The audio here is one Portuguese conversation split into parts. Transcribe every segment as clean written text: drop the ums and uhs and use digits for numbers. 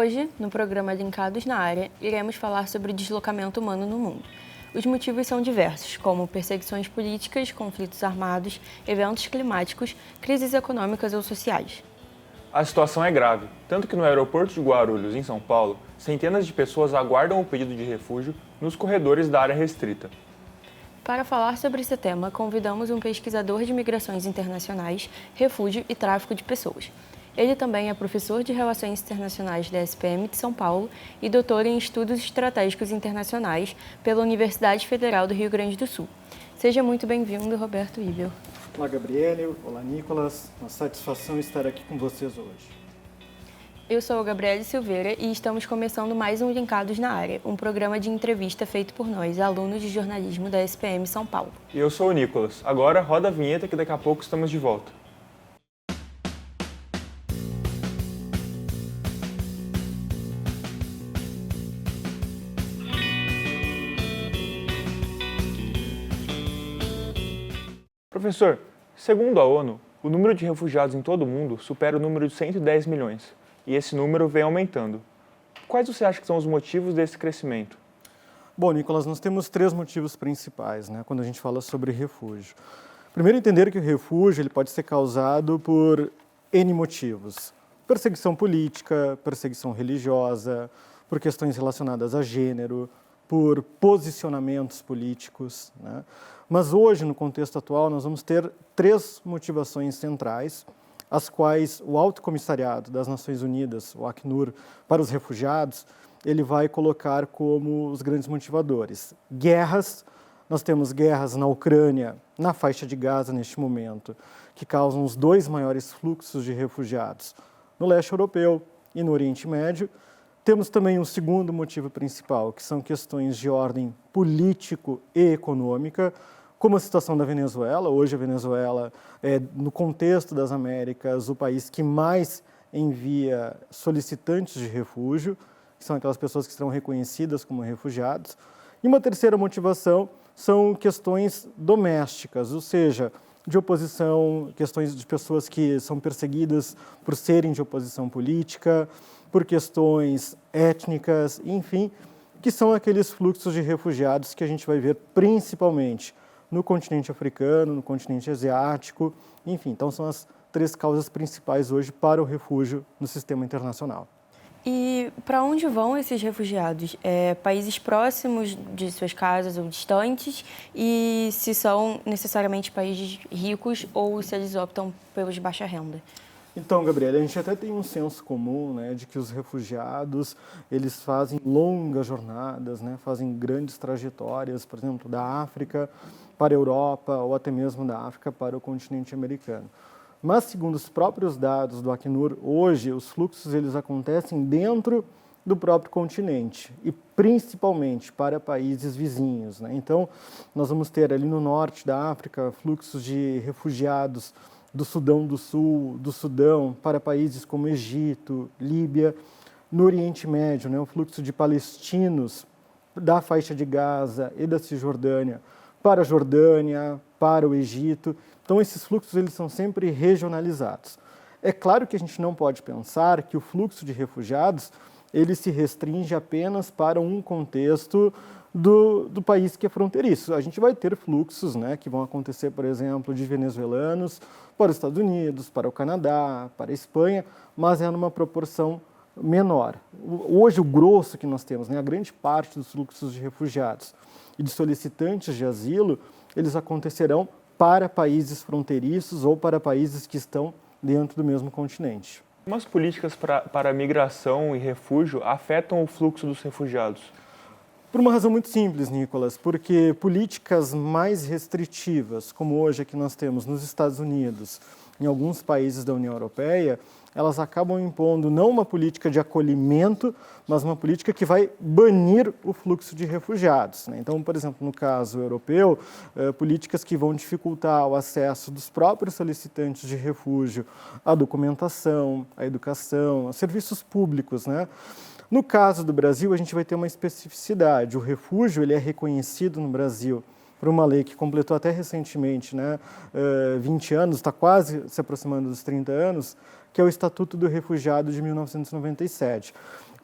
Hoje, no programa Linkados na Área, iremos falar sobre o deslocamento humano no mundo. Os motivos são diversos, como perseguições políticas, conflitos armados, eventos climáticos, crises econômicas ou sociais. A situação é grave, tanto que no aeroporto de Guarulhos, em São Paulo, centenas de pessoas aguardam o pedido de refúgio nos corredores da área restrita. Para falar sobre esse tema, convidamos um pesquisador de migrações internacionais, refúgio e tráfico de pessoas. Ele também é professor de Relações Internacionais da SPM de São Paulo e doutor em Estudos Estratégicos Internacionais pela Universidade Federal do Rio Grande do Sul. Seja muito bem-vindo, Roberto Ibel. Olá, Gabriele. Olá, Nicolas. Uma satisfação estar aqui com vocês hoje. Eu sou a Gabriele Silveira e estamos começando mais um Linkados na Área, um programa de entrevista feito por nós, alunos de jornalismo da SPM São Paulo. E eu sou o Nicolas. Agora roda a vinheta que daqui a pouco estamos de volta. Professor, segundo a ONU, o número de refugiados em todo o mundo supera o número de 110 milhões, e esse número vem aumentando. Quais você acha que são os motivos desse crescimento? Bom, Nicolas, nós temos três motivos principais, quando a gente fala sobre refúgio. Primeiro, entender que o refúgio ele pode ser causado por N motivos. Perseguição política, perseguição religiosa, por questões relacionadas a gênero, por posicionamentos políticos, Mas hoje, no contexto atual, nós vamos ter três motivações centrais, as quais o Alto Comissariado das Nações Unidas, o Acnur, para os refugiados, ele vai colocar como os grandes motivadores. Guerras, nós temos guerras na Ucrânia, na faixa de Gaza neste momento, que causam os dois maiores fluxos de refugiados, no leste europeu e no Oriente Médio. Temos também um segundo motivo principal, que são questões de ordem político e econômica, como a situação da Venezuela. Hoje a Venezuela é, no contexto das Américas, o país que mais envia solicitantes de refúgio, que são aquelas pessoas que serão reconhecidas como refugiados. E uma terceira motivação são questões domésticas, ou seja, de oposição, questões de pessoas que são perseguidas por serem de oposição política, por questões étnicas, enfim, que são aqueles fluxos de refugiados que a gente vai ver principalmente no continente africano, no continente asiático, enfim. Então, são as três causas principais hoje para o refúgio no sistema internacional. E para onde vão esses refugiados? Países próximos de suas casas ou distantes? E se são necessariamente países ricos ou se eles optam pelos de baixa renda? Então, Gabriela, a gente até tem um senso comum, de que os refugiados, eles fazem longas jornadas, fazem grandes trajetórias, por exemplo, da África para a Europa ou até mesmo da África para o continente americano. Mas, segundo os próprios dados do Acnur, hoje os fluxos eles acontecem dentro do próprio continente e principalmente para países vizinhos. Então, nós vamos ter ali no norte da África fluxos de refugiados do Sudão do Sul, do Sudão, para países como Egito, Líbia. No Oriente Médio, o fluxo de palestinos da faixa de Gaza e da Cisjordânia para a Jordânia, para o Egito. Então, esses fluxos eles são sempre regionalizados. É claro que a gente não pode pensar que o fluxo de refugiados ele se restringe apenas para um contexto do país que é fronteiriço. A gente vai ter fluxos que vão acontecer, por exemplo, de venezuelanos para os Estados Unidos, para o Canadá, para a Espanha, mas é numa proporção menor. Hoje, o grosso que nós temos, a grande parte dos fluxos de refugiados e de solicitantes de asilo, eles acontecerão para países fronteiriços ou para países que estão dentro do mesmo continente. Como as políticas para migração e refúgio afetam o fluxo dos refugiados? Por uma razão muito simples, Nicolas, porque políticas mais restritivas, como hoje a que nós temos nos Estados Unidos, em alguns países da União Europeia, elas acabam impondo não uma política de acolhimento, mas uma política que vai banir o fluxo de refugiados. Então, por exemplo, no caso europeu, políticas que vão dificultar o acesso dos próprios solicitantes de refúgio à documentação, à educação, a serviços públicos, No caso do Brasil, a gente vai ter uma especificidade. O refúgio ele é reconhecido no Brasil por uma lei que completou até recentemente 20 anos, está quase se aproximando dos 30 anos, que é o Estatuto do Refugiado de 1997,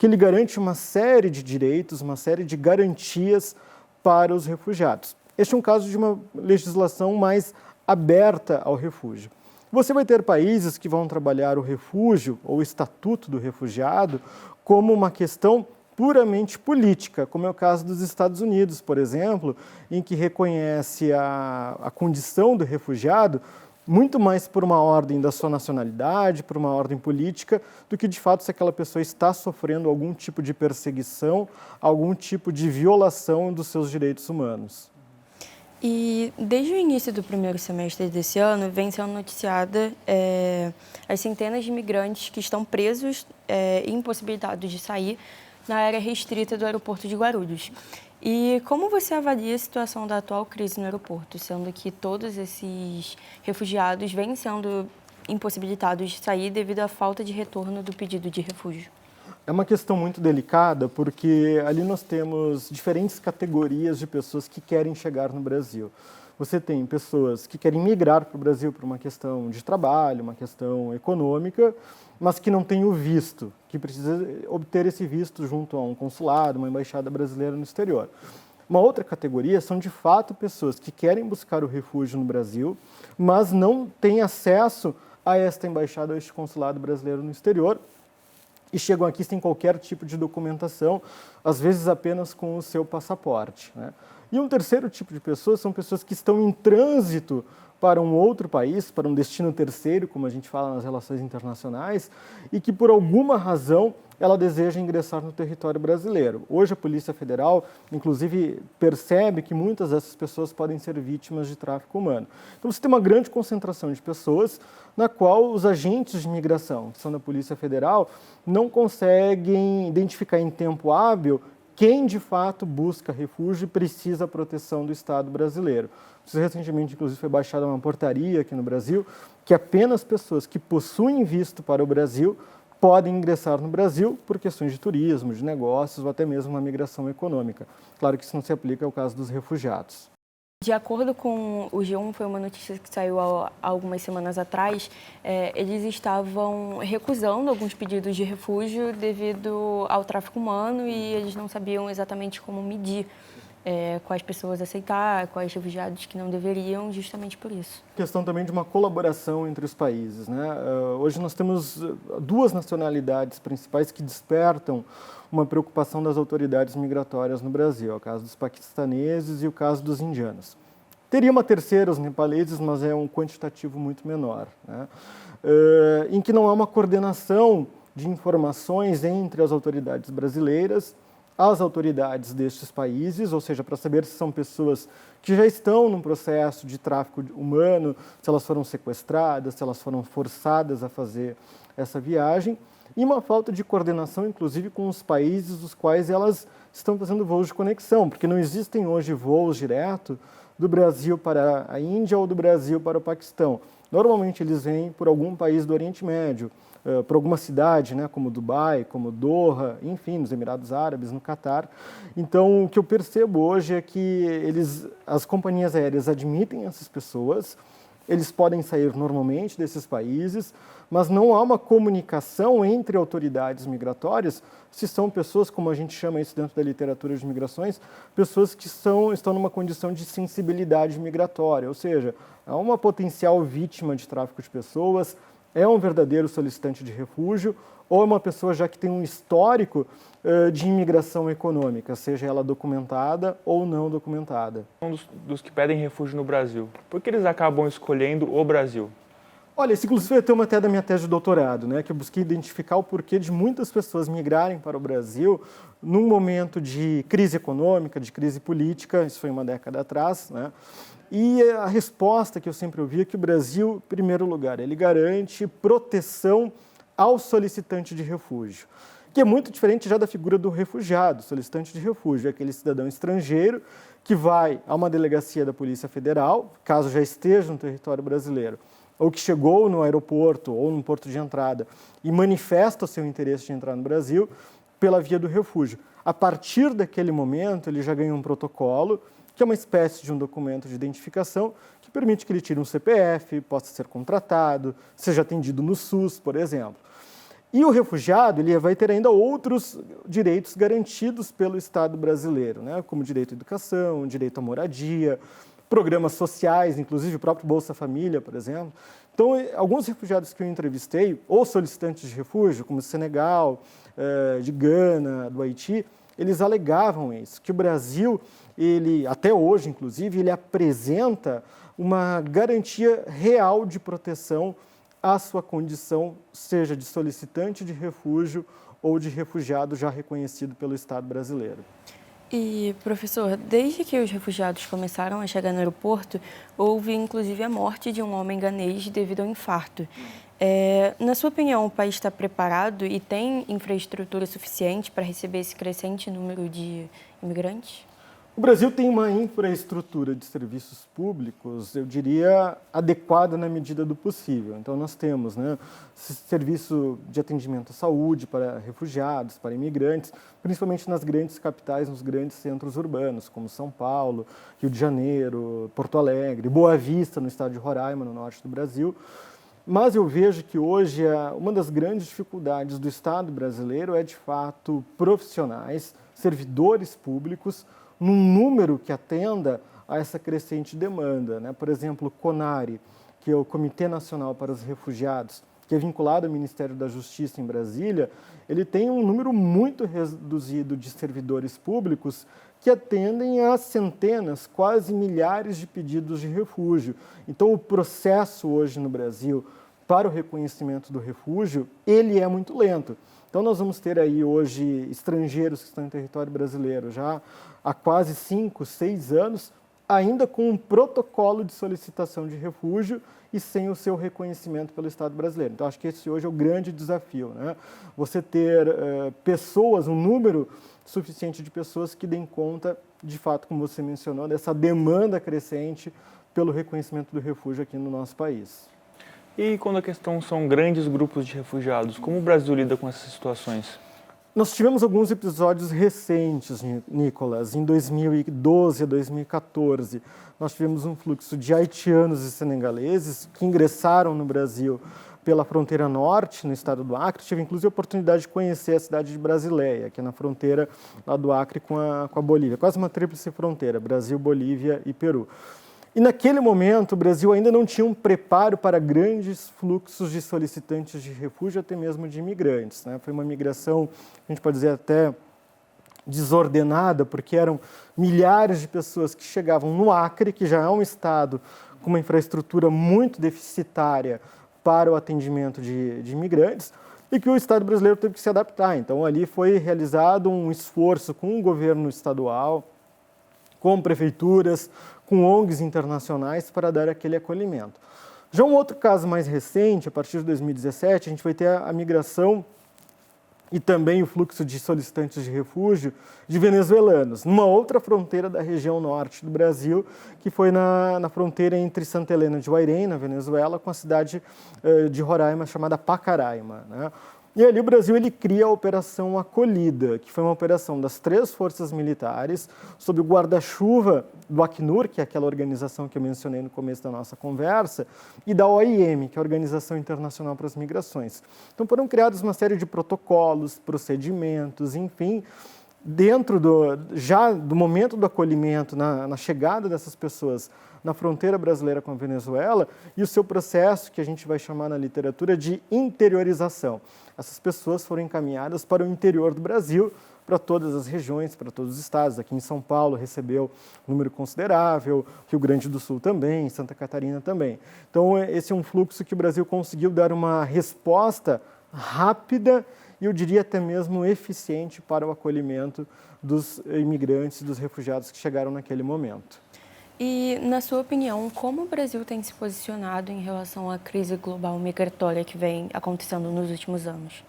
que ele garante uma série de direitos, uma série de garantias para os refugiados. Este é um caso de uma legislação mais aberta ao refúgio. Você vai ter países que vão trabalhar o refúgio ou o estatuto do refugiado como uma questão puramente política, como é o caso dos Estados Unidos, por exemplo, em que reconhece a condição do refugiado muito mais por uma ordem da sua nacionalidade, por uma ordem política, do que de fato se aquela pessoa está sofrendo algum tipo de perseguição, algum tipo de violação dos seus direitos humanos. E desde o início do primeiro semestre desse ano, vem sendo noticiada as centenas de imigrantes que estão presos e impossibilitados de sair na área restrita do aeroporto de Guarulhos. E como você avalia a situação da atual crise no aeroporto, sendo que todos esses refugiados vêm sendo impossibilitados de sair devido à falta de retorno do pedido de refúgio? É uma questão muito delicada porque ali nós temos diferentes categorias de pessoas que querem chegar no Brasil. Você tem pessoas que querem migrar para o Brasil por uma questão de trabalho, uma questão econômica, mas que não têm o visto, que precisa obter esse visto junto a um consulado, uma embaixada brasileira no exterior. Uma outra categoria são, de fato, pessoas que querem buscar o refúgio no Brasil, mas não têm acesso a esta embaixada ou este consulado brasileiro no exterior, e chegam aqui sem qualquer tipo de documentação, às vezes apenas com o seu passaporte, né? E um terceiro tipo de pessoas são pessoas que estão em trânsito para um outro país, para um destino terceiro, como a gente fala nas relações internacionais, e que por alguma razão ela deseja ingressar no território brasileiro. Hoje a Polícia Federal, inclusive, percebe que muitas dessas pessoas podem ser vítimas de tráfico humano. Então você tem uma grande concentração de pessoas na qual os agentes de imigração, que são da Polícia Federal, não conseguem identificar em tempo hábil quem de fato busca refúgio e precisa proteção do Estado brasileiro. Recentemente, inclusive, foi baixada uma portaria aqui no Brasil que apenas pessoas que possuem visto para o Brasil podem ingressar no Brasil por questões de turismo, de negócios ou até mesmo uma migração econômica. Claro que isso não se aplica ao caso dos refugiados. De acordo com o G1, foi uma notícia que saiu há algumas semanas atrás, eles estavam recusando alguns pedidos de refúgio devido ao tráfico humano e eles não sabiam exatamente como medir quais pessoas aceitar, quais refugiados que não deveriam, justamente por isso. Questão também de uma colaboração entre os países, né? Hoje nós temos duas nacionalidades principais que despertam uma preocupação das autoridades migratórias no Brasil, o caso dos paquistaneses e o caso dos indianos. Teria uma terceira, os nepaleses, mas é um quantitativo muito menor, né? Em que não há uma coordenação de informações entre as autoridades brasileiras, as autoridades destes países, ou seja, para saber se são pessoas que já estão num processo de tráfico humano, se elas foram sequestradas, se elas foram forçadas a fazer essa viagem, e uma falta de coordenação, inclusive, com os países dos quais elas estão fazendo voos de conexão, porque não existem hoje voos direto do Brasil para a Índia ou do Brasil para o Paquistão. Normalmente eles vêm por algum país do Oriente Médio, por alguma cidade, né, como Dubai, como Doha, enfim, nos Emirados Árabes, no Catar. Então, o que eu percebo hoje é que as companhias aéreas admitem essas pessoas, eles podem sair normalmente desses países, mas não há uma comunicação entre autoridades migratórias, se são pessoas, como a gente chama isso dentro da literatura de migrações, pessoas que estão numa condição de sensibilidade migratória, ou seja, há uma potencial vítima de tráfico de pessoas, é um verdadeiro solicitante de refúgio, ou é uma pessoa já que tem um histórico de imigração econômica, seja ela documentada ou não documentada. Dos que pedem refúgio no Brasil, por que eles acabam escolhendo o Brasil? Olha, esse inclusive foi tema até da minha tese de doutorado, né, que eu busquei identificar o porquê de muitas pessoas migrarem para o Brasil num momento de crise econômica, de crise política, isso foi uma década atrás, né? E a resposta que eu sempre ouvi é que o Brasil, em primeiro lugar, ele garante proteção ao solicitante de refúgio, que é muito diferente já da figura do refugiado. Solicitante de refúgio é aquele cidadão estrangeiro que vai a uma delegacia da Polícia Federal, caso já esteja no território brasileiro, ou que chegou no aeroporto ou no porto de entrada e manifesta o seu interesse de entrar no Brasil pela via do refúgio. A partir daquele momento, ele já ganha um protocolo, que é uma espécie de um documento de identificação que permite que ele tire um CPF, possa ser contratado, seja atendido no SUS, por exemplo. E o refugiado ele vai ter ainda outros direitos garantidos pelo Estado brasileiro, né? Como direito à educação, direito à moradia, programas sociais, inclusive o próprio Bolsa Família, por exemplo. Então, alguns refugiados que eu entrevistei, ou solicitantes de refúgio, como do Senegal, de Gana, do Haiti, eles alegavam isso, que o Brasil, ele, até hoje, inclusive, ele apresenta uma garantia real de proteção à sua condição, seja de solicitante de refúgio ou de refugiado já reconhecido pelo Estado brasileiro. E, professor, desde que os refugiados começaram a chegar no aeroporto, houve inclusive a morte de um homem ganês devido ao infarto. Na sua opinião, o país está preparado e tem infraestrutura suficiente para receber esse crescente número de imigrantes? O Brasil tem uma infraestrutura de serviços públicos, eu diria, adequada na medida do possível. Então, nós temos, né, serviço de atendimento à saúde para refugiados, para imigrantes, principalmente nas grandes capitais, nos grandes centros urbanos, como São Paulo, Rio de Janeiro, Porto Alegre, Boa Vista, no estado de Roraima, no norte do Brasil. Mas eu vejo que hoje uma das grandes dificuldades do Estado brasileiro é, de fato, profissionais, servidores públicos, num número que atenda a essa crescente demanda, né? Por exemplo, o CONARE, que é o Comitê Nacional para os Refugiados, que é vinculado ao Ministério da Justiça em Brasília, ele tem um número muito reduzido de servidores públicos que atendem a centenas, quase milhares de pedidos de refúgio. Então, o processo hoje no Brasil para o reconhecimento do refúgio, ele é muito lento. Então, nós vamos ter aí hoje estrangeiros que estão em território brasileiro já há quase 5, 6 anos, ainda com um protocolo de solicitação de refúgio e sem o seu reconhecimento pelo Estado brasileiro. Então, acho que esse hoje é o grande desafio, né? Você ter pessoas, um número suficiente de pessoas que deem conta, de fato, como você mencionou, dessa demanda crescente pelo reconhecimento do refúgio aqui no nosso país. E quando a questão são grandes grupos de refugiados, como o Brasil lida com essas situações? Nós tivemos alguns episódios recentes, Nicolas, em 2012 a 2014. Nós tivemos um fluxo de haitianos e senegaleses que ingressaram no Brasil pela fronteira norte, no estado do Acre. Tive, inclusive, a oportunidade de conhecer a cidade de Brasileia, que é na fronteira lá do Acre com a Bolívia. Quase uma tríplice fronteira, Brasil, Bolívia e Peru. E naquele momento, o Brasil ainda não tinha um preparo para grandes fluxos de solicitantes de refúgio, até mesmo de imigrantes, né? Foi uma migração, a gente pode dizer até desordenada, porque eram milhares de pessoas que chegavam no Acre, que já é um estado com uma infraestrutura muito deficitária para o atendimento de imigrantes, e que o Estado brasileiro teve que se adaptar. Então, ali foi realizado um esforço com o governo estadual, com prefeituras, com ONGs internacionais para dar aquele acolhimento. Já um outro caso mais recente, a partir de 2017, a gente vai ter a migração e também o fluxo de solicitantes de refúgio de venezuelanos, numa outra fronteira da região norte do Brasil, que foi na fronteira entre Santa Helena de Guairém, na Venezuela, com a cidade de Roraima, chamada Pacaraima, né? E ali o Brasil ele cria a Operação Acolhida, que foi uma operação das 3 forças militares, sob o guarda-chuva do Acnur, que é aquela organização que eu mencionei no começo da nossa conversa, e da OIM, que é a Organização Internacional para as Migrações. Então foram criados uma série de protocolos, procedimentos, enfim, dentro já do momento do acolhimento, na chegada dessas pessoas na fronteira brasileira com a Venezuela, e o seu processo, que a gente vai chamar na literatura de interiorização. Essas pessoas foram encaminhadas para o interior do Brasil, para todas as regiões, para todos os estados. Aqui em São Paulo recebeu um número considerável, Rio Grande do Sul também, Santa Catarina também. Então, esse é um fluxo que o Brasil conseguiu dar uma resposta rápida e, eu diria, até mesmo eficiente para o acolhimento dos imigrantes, dos refugiados que chegaram naquele momento. E, na sua opinião, como o Brasil tem se posicionado em relação à crise global migratória que vem acontecendo nos últimos anos?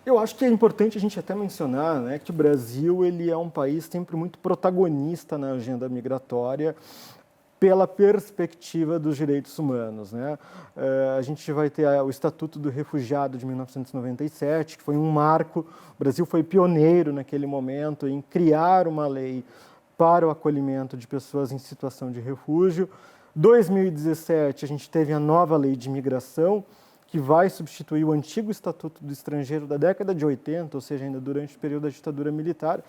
Eu acho que é importante a gente até mencionar, né, que o Brasil ele é um país sempre muito protagonista na agenda migratória pela perspectiva dos direitos humanos, né? A gente vai ter o Estatuto do Refugiado de 1997, que foi um marco. O Brasil foi pioneiro naquele momento em criar uma lei para o acolhimento de pessoas em situação de refúgio. Em 2017, a gente teve a nova lei de imigração, que vai substituir o antigo Estatuto do Estrangeiro da década de 80, ou seja, ainda durante o período da ditadura militar,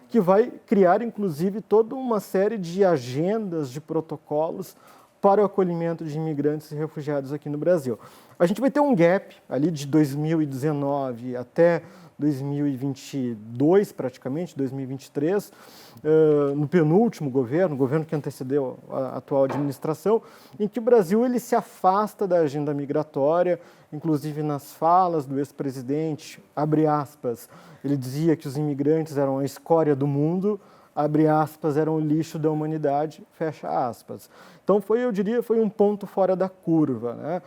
que vai criar, inclusive, toda uma série de agendas, de protocolos para o acolhimento de imigrantes e refugiados aqui no Brasil. A gente vai ter um gap ali de 2019 até 2022, praticamente, 2023, no penúltimo governo, o governo que antecedeu a atual administração, em que o Brasil ele se afasta da agenda migratória, inclusive nas falas do ex-presidente, abre aspas, ele dizia que os imigrantes eram a escória do mundo, abre aspas, eram o lixo da humanidade, fecha aspas. Então, eu diria, foi um ponto fora da curva, né?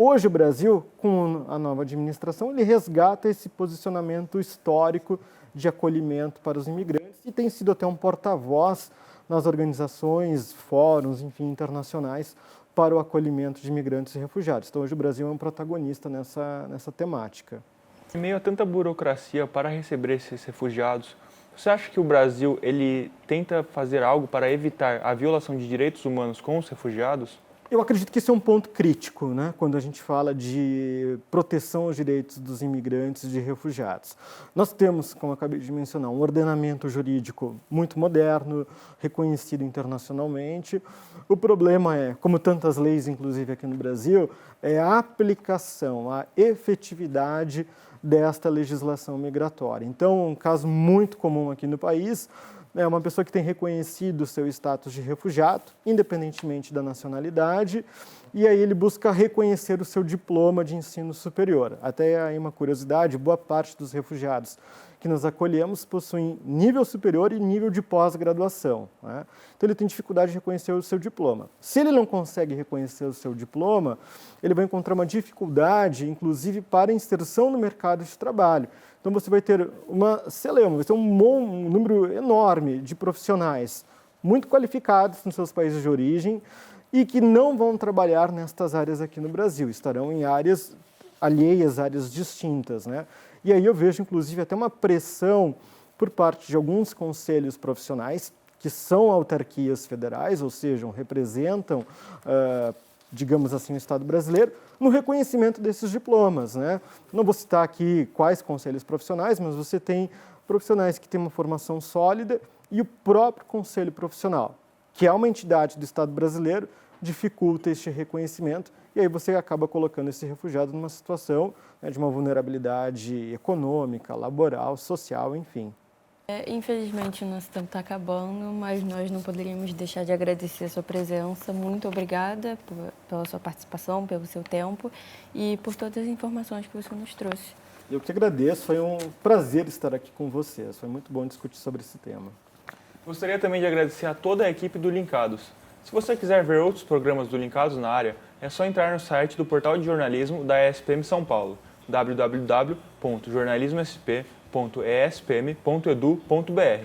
Hoje o Brasil, com a nova administração, ele resgata esse posicionamento histórico de acolhimento para os imigrantes e tem sido até um porta-voz nas organizações, fóruns, enfim, internacionais para o acolhimento de imigrantes e refugiados. Então hoje o Brasil é um protagonista nessa temática. Em meio a tanta burocracia para receber esses refugiados, você acha que o Brasil ele tenta fazer algo para evitar a violação de direitos humanos com os refugiados? Eu acredito que esse é um ponto crítico, né, quando a gente fala de proteção aos direitos dos imigrantes e de refugiados. Nós temos, como eu acabei de mencionar, um ordenamento jurídico muito moderno, reconhecido internacionalmente. O problema é, como tantas leis, inclusive aqui no Brasil, é a aplicação, a efetividade desta legislação migratória. Então, um caso muito comum aqui no país é uma pessoa que tem reconhecido o seu status de refugiado, independentemente da nacionalidade, e aí ele busca reconhecer o seu diploma de ensino superior. Até aí uma curiosidade, boa parte dos refugiados que nós acolhemos possuem nível superior e nível de pós-graduação, né? Então ele tem dificuldade de reconhecer o seu diploma. Se ele não consegue reconhecer o seu diploma, ele vai encontrar uma dificuldade, inclusive, para inserção no mercado de trabalho. Então você vai ter uma celeuma, vai ter um número enorme de profissionais muito qualificados nos seus países de origem e que não vão trabalhar nestas áreas aqui no Brasil, estarão em áreas alheias, áreas distintas, né? E aí eu vejo, inclusive, até uma pressão por parte de alguns conselhos profissionais, que são autarquias federais, ou seja, representam, digamos assim, o Estado brasileiro, no reconhecimento desses diplomas, né? Não vou citar aqui quais conselhos profissionais, mas você tem profissionais que têm uma formação sólida e o próprio conselho profissional, que é uma entidade do Estado brasileiro, dificulta este reconhecimento e aí você acaba colocando esse refugiado numa situação, né, de uma vulnerabilidade econômica, laboral, social, enfim. Infelizmente, o nosso tempo está acabando, mas nós não poderíamos deixar de agradecer a sua presença. Muito obrigada pela sua participação, pelo seu tempo e por todas as informações que você nos trouxe. Eu que agradeço, foi um prazer estar aqui com vocês. Foi muito bom discutir sobre esse tema. Gostaria também de agradecer a toda a equipe do Linkados. Se você quiser ver outros programas do Linkados na área, é só entrar no site do Portal de Jornalismo da ESPM São Paulo, www.jornalismosp.espm.edu.br.